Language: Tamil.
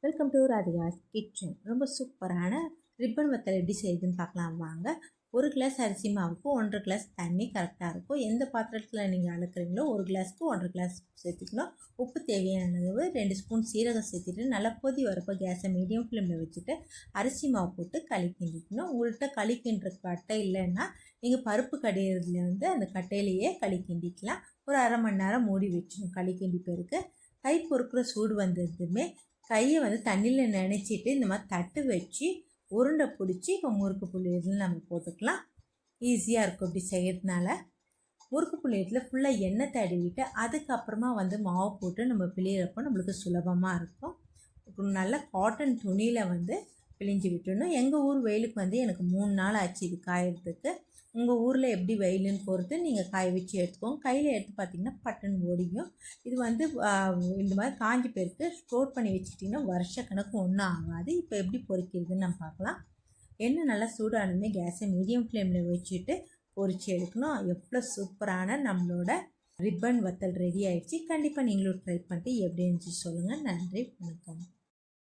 Welcome to Radhika's kitchen. ரொம்ப சூப்பரான ரிப்பன் வத்தல் எப்படி செய்யுதுன்னு பார்க்கலாம் வாங்க. 1 கிளாஸ் அரிசி மாவுக்கு 1.5 கிளாஸ் தண்ணி கரெக்டாக இருக்கும். எந்த பாத்திரத்தில் நீங்கள் அளக்குறீங்களோ 1 கிளாஸ்க்கு 1.5 கிளாஸ் சேர்த்துக்கணும். உப்பு தேவையான அளவு, 2 ஸ்பூன் சீரகம் சேர்த்துட்டு நல்லா கொதி வரப்போ கேஸை மீடியம் ஃப்ளேமில் வச்சுட்டு அரிசி மாவு போட்டு களி கிண்டிக்கணும். உங்கள்கிட்ட களி கிண்டுற கட்டை இல்லைன்னா நீங்கள் பருப்பு கடையிறதுல அந்த கட்டையிலேயே களி கிண்டிக்கலாம். ஒரு அரை மணி நேரம் மூடி வச்சிடணும் களி கிண்டி பேருக்கு. கை பொறுக்கிற சூடு வந்ததுமே கையை தண்ணியில் நினச்சிட்டு இந்த மாதிரி தட்டு வச்சு உருண்டை பிடிச்சி இப்போ முறுக்கு புளியத்தில் நம்ம போட்டுக்கலாம். ஈஸியாக இருக்கும் இப்படி செய்கிறதுனால. முறுக்கு புளியத்தில் ஃபுல்லாக எண்ணெய் தடவிட்டு அதுக்கப்புறமா மாவு போட்டு நம்ம பிழியிறப்போ நம்மளுக்கு சுலபமாக இருக்கும். நல்ல காட்டன் துணியில் பிழிஞ்சு விட்டுடணும். எங்கள் ஊர் வெயிலுக்கு எனக்கு 3 நாள் ஆச்சு இது காயறதுக்கு. உங்கள் ஊரில் எப்படி வெயிலுன்னு பொறுத்து நீங்கள் காய வச்சு எடுத்துக்கோங்க. கையில் எடுத்து பார்த்திங்கன்னா பட்டன் ஓடியும். இது இந்த மாதிரி காஞ்சி பேருக்கு ஸ்டோர் பண்ணி வச்சுட்டிங்கன்னா வருஷ கணக்கு ஒன்றும் ஆகாது. இப்போ எப்படி பொரிக்கிறதுன்னு நம்ம பார்க்கலாம். எண்ணெய் நல்லா சூடானதுமே கேஸை மீடியம் ஃப்ளேமில் வச்சுட்டு பொரித்து எடுக்கணும். எவ்வளோ சூப்பரான நம்மளோட ரிப்பன் வத்தல் ரெடி ஆகிடுச்சு. கண்டிப்பாக நீங்களும் ட்ரை பண்ணிட்டு எப்படி இருந்துச்சு சொல்லுங்கள். நன்றி, வணக்கம்.